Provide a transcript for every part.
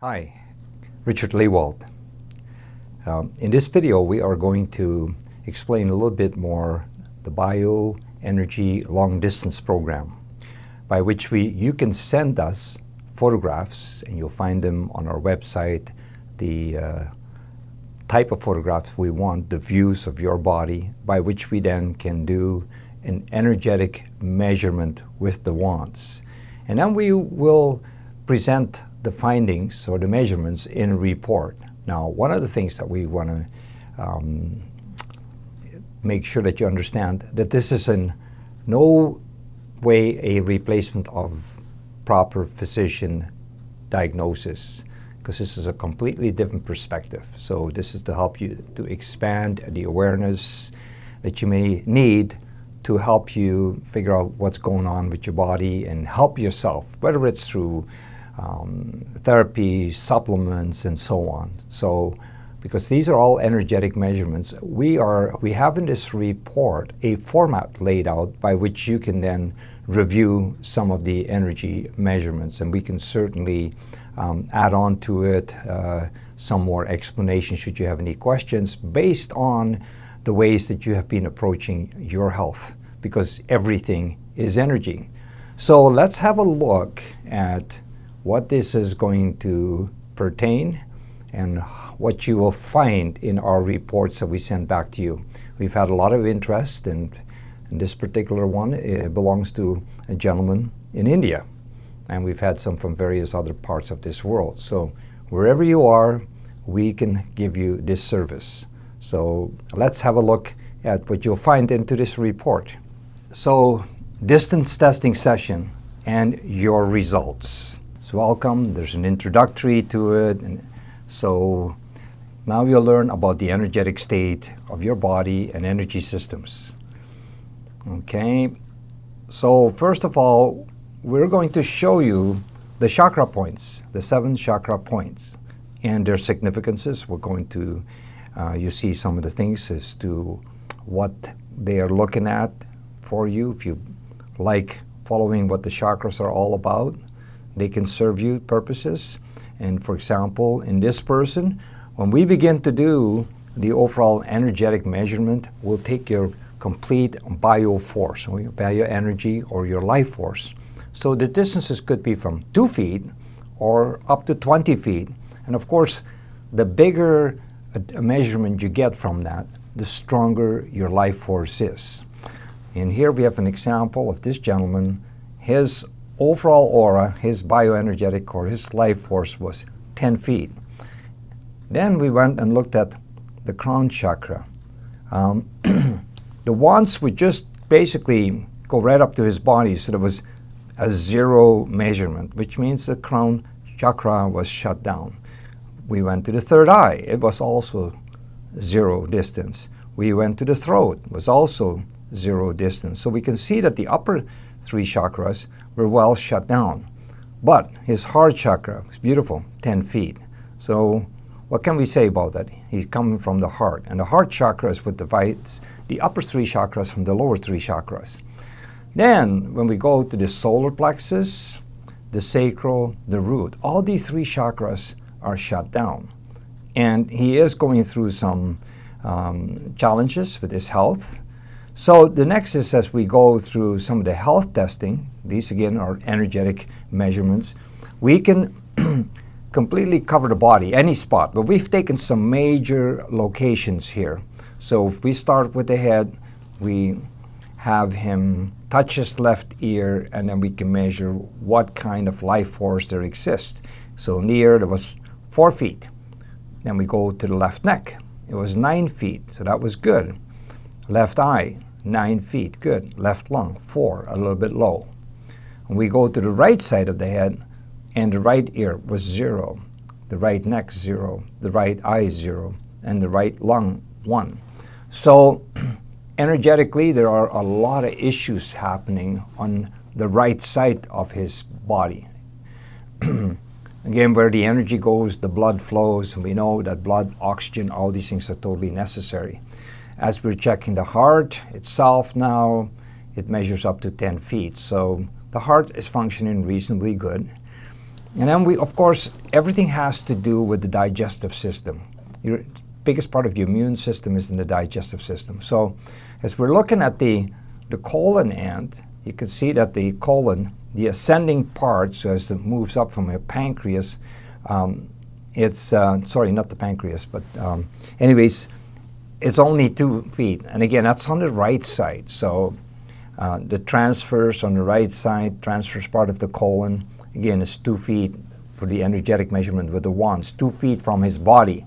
Hi, Richard Lewald. In this video, we are going to explain a little bit more the bioenergy long distance program, by which you can send us photographs, and you'll find them on our website, the type of photographs we want, the views of your body, by which we then can do an energetic measurement with the wands. And then we will present the findings or the measurements in a report. Now, one of the things that we want to make sure that you understand that this is in no way a replacement of proper physician diagnosis, because this is a completely different perspective. So this is to help you to expand the awareness that you may need to help you figure out what's going on with your body and help yourself, whether it's through therapy, supplements, and so on. So, because these are all energetic measurements, we have in this report a format laid out by which you can then review some of the energy measurements, and we can certainly add on to it some more explanation should you have any questions based on the ways that you have been approaching your health, because everything is energy. So let's have a look at what this is going to pertain and what you will find in our reports that we send back to you. We've had a lot of interest, and this particular one belongs to a gentleman in India, and we've had some from various other parts of this world. So wherever you are, we can give you this service. So let's have a look at what you'll find into this report. So, distance testing session and your results. So welcome, there's an introductory to it. And so now you'll learn about the energetic state of your body and energy systems. Okay, so first of all, we're going to show you the chakra points, the 7 chakra points, and their significances. We're going to, you see some of the things as to what they are looking at for you. If you like following what the chakras are all about, they can serve you purposes. And for example, in this person, when we begin to do the overall energetic measurement, we'll take your complete bio force, or your bioenergy, or your life force. So the distances could be from 2 feet or up to 20 feet. And of course, the bigger a measurement you get from that, the stronger your life force is. And here we have an example of this gentleman. His overall aura, his bioenergetic core, his life force was 10 feet. Then we went and looked at the crown chakra. The wands would just basically go right up to his body, so there was a 0 measurement, which means the crown chakra was shut down. We went to the third eye. It was also 0 distance. We went to the throat. It was also 0 distance. So we can see that the upper 3 chakras were well shut down. But his heart chakra was beautiful, 10 feet. So what can we say about that? He's coming from the heart. And the heart chakra is what divides the upper 3 chakras from the lower 3 chakras. Then when we go to the solar plexus, the sacral, the root, all these 3 chakras are shut down. And he is going through some challenges with his health. So the next is, as we go through some of the health testing, these again are energetic measurements, we can completely cover the body, any spot, but we've taken some major locations here. So if we start with the head, we have him touch his left ear, and then we can measure what kind of life force there exists. So in the ear, there was 4 feet. Then we go to the left neck. It was 9 feet, so that was good. Left eye, 9 feet, good. Left lung, 4, a little bit low. And we go to the right side of the head, and the right ear was 0. The right neck, 0. The right eye, 0. And the right lung, 1. So energetically, there are a lot of issues happening on the right side of his body. Again, where the energy goes, the blood flows, and we know that blood, oxygen, all these things are totally necessary. As we're checking the heart itself now, it measures up to 10 feet. So the heart is functioning reasonably good. And then we, of course, everything has to do with the digestive system. Your biggest part of your immune system is in the digestive system. So as we're looking at the colon end, you can see that the colon, the ascending part, so as it moves up from a pancreas, it's, sorry, not the pancreas, but anyways, it's only 2 feet. And again, that's on the right side. So the transverse on the right side, transverse part of the colon, again, is 2 feet for the energetic measurement with the wands, 2 feet from his body.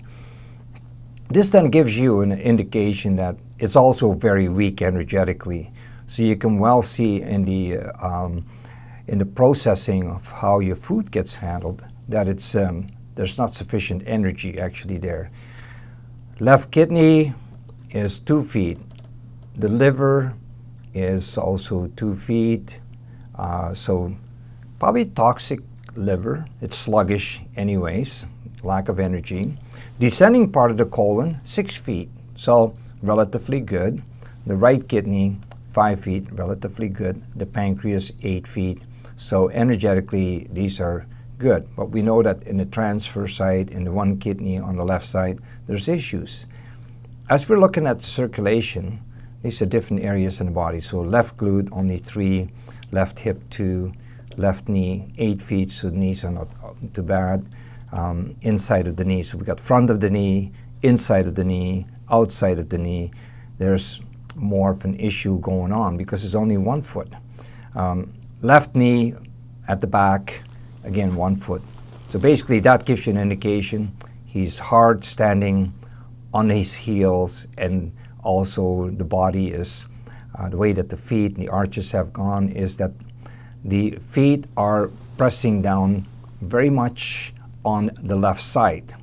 This then gives you an indication that it's also very weak energetically. So you can well see in the processing of how your food gets handled that it's there's not sufficient energy actually there. Left kidney is 2 feet. The liver is also 2 feet. So probably toxic liver. It's sluggish anyways, lack of energy. Descending part of the colon, 6 feet. So relatively good. The right kidney, 5 feet, relatively good. The pancreas, 8 feet. So energetically, these are good. But we know that in the transverse side, in the one kidney on the left side, there's issues. As we're looking at circulation, these are different areas in the body. So left glute, only 3. Left hip, 2. Left knee, 8 feet, so the knees are not too bad. Inside of the knee, so we got front of the knee, inside of the knee, outside of the knee. There's more of an issue going on because it's only 1 foot. Left knee at the back, again 1 foot. So basically that gives you an indication he's hard standing on his heels, and also the body is, the way that the feet and the arches have gone is that the feet are pressing down very much on the left side.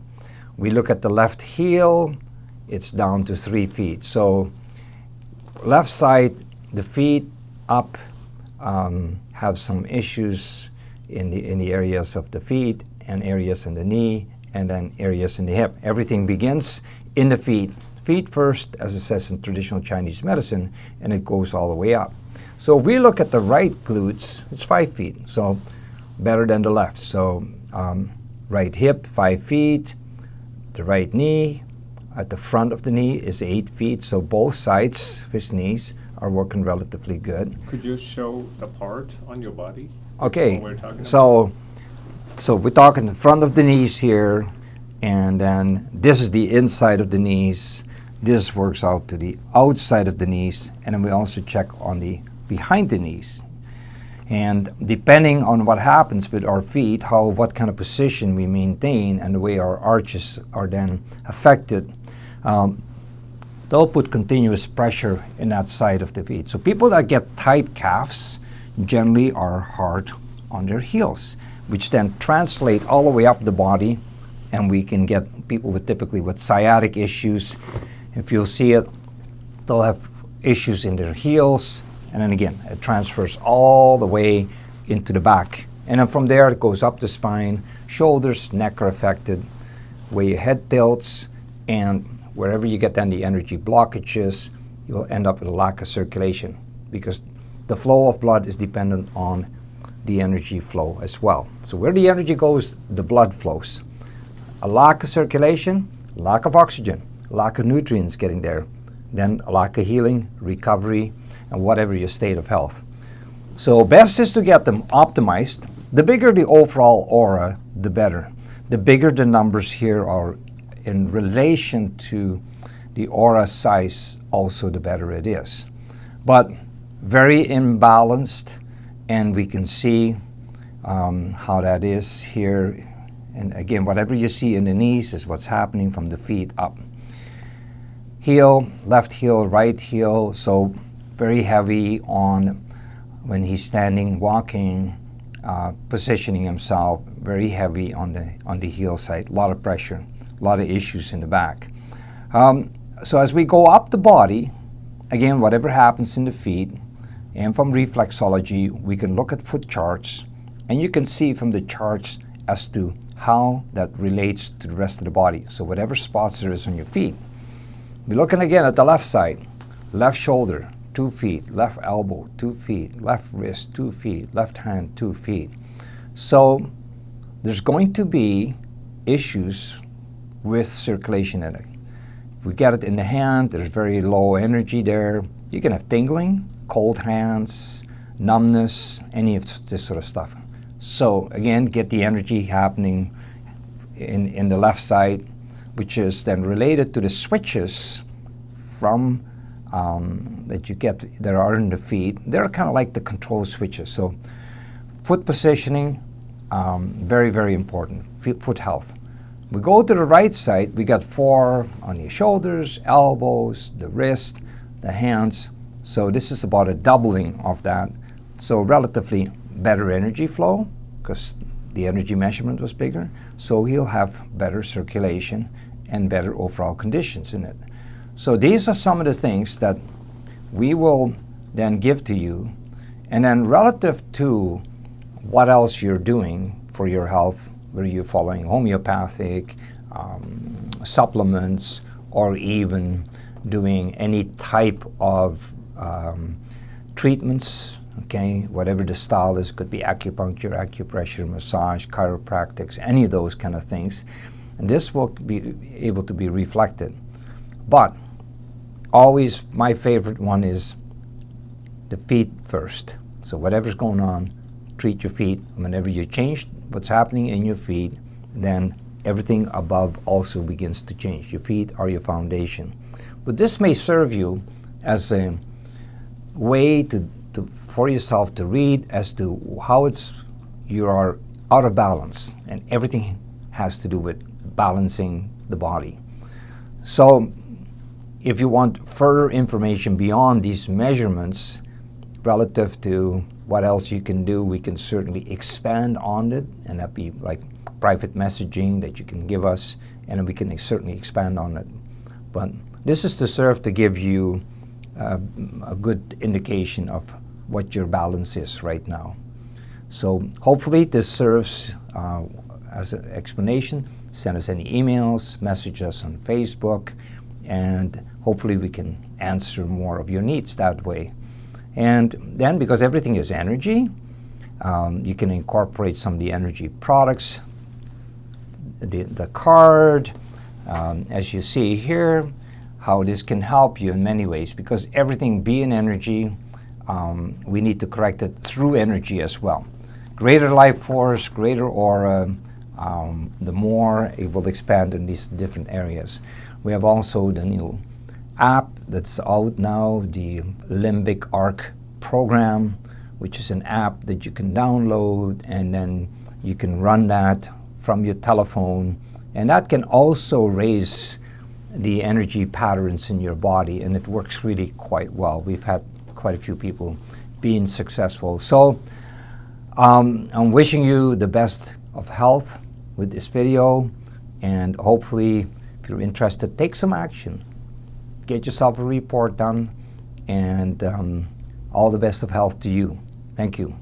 We look at the left heel, it's down to 3 feet. So left side, the feet up have some issues in the areas of the feet and areas in the knee and then areas in the hip. Everything begins in the feet. Feet first, as it says in traditional Chinese medicine, and it goes all the way up. So if we look at the right glutes, it's 5 feet, so better than the left. So right hip, 5 feet. The right knee, at the front of the knee is 8 feet, so both sides of his knees are working relatively good. Could you show the part on your body? Okay, We're talking so we're talking the front of the knees here, and then this is the inside of the knees. This works out to the outside of the knees, and then we also check on the behind the knees. And depending on what happens with our feet, what kind of position we maintain and the way our arches are then affected, they'll put continuous pressure in that side of the feet. So people that get tight calves generally are hard on their heels, which then translate all the way up the body, and we can get people typically with sciatic issues. If you'll see it, they'll have issues in their heels, and then again, it transfers all the way into the back. And then from there, it goes up the spine, shoulders, neck are affected, where your head tilts, and wherever you get then the energy blockages, you'll end up with a lack of circulation because the flow of blood is dependent on the energy flow as well. So where the energy goes, the blood flows. A lack of circulation, lack of oxygen, lack of nutrients getting there, then a lack of healing, recovery, and whatever your state of health. So best is to get them optimized. The bigger the overall aura, the better. The bigger the numbers here are in relation to the aura size, also the better it is. But very imbalanced, and we can see how that is here. And again, whatever you see in the knees is what's happening from the feet up. Heel, left heel, right heel, so very heavy on when he's standing, walking, positioning himself, very heavy on the heel side, a lot of pressure, a lot of issues in the back. So as we go up the body, again, whatever happens in the feet, and from reflexology, we can look at foot charts, and you can see from the charts as to how that relates to the rest of the body. So whatever spots there is on your feet. We're looking again at the left side, left shoulder, 2 feet, left elbow, 2 feet, left wrist, 2 feet, left hand, 2 feet. So there's going to be issues with circulation in it. If we get it in the hand, there's very low energy there. You can have tingling, cold hands, numbness, any of this sort of stuff. So again, get the energy happening in the left side, which is then related to the switches from that you get that are in the feet. They're kind of like the control switches. So foot positioning, very, very important, foot health. We go to the right side, we got 4 on your shoulders, elbows, the wrist, the hands. So this is about a doubling of that. So relatively better energy flow because the energy measurement was bigger. So he'll have better circulation and better overall conditions in it. So these are some of the things that we will then give to you. And then relative to what else you're doing for your health, whether you're following homeopathic, supplements, or even doing any type of treatments, okay, whatever the style is, could be acupuncture, acupressure, massage, chiropractics, any of those kind of things. And this will be able to be reflected. But always my favorite one is the feet first. So whatever's going on, treat your feet. Whenever you change what's happening in your feet, then everything above also begins to change. Your feet are your foundation. But this may serve you as a way for yourself to read as to how you are out of balance, and everything has to do with balancing the body. So if you want further information beyond these measurements relative to what else you can do, we can certainly expand on it, and that'd be like private messaging that you can give us, and we can certainly expand on it. But this is to serve to give you a good indication of what your balance is right now. So hopefully this serves as an explanation. Send us any emails, message us on Facebook, and hopefully we can answer more of your needs that way. And then, because everything is energy, you can incorporate some of the energy products. The card, as you see here, how this can help you in many ways, because everything being energy, we need to correct it through energy as well. Greater life force, greater aura, the more it will expand in these different areas. We have also the new app that's out now, the Limbic Arc program, which is an app that you can download, and then you can run that from your telephone, and that can also raise the energy patterns in your body, and it works really quite well. We've had quite a few people being successful. So I'm wishing you the best of health with this video, and hopefully if you're interested, take some action. Get yourself a report done, and all the best of health to you. Thank you.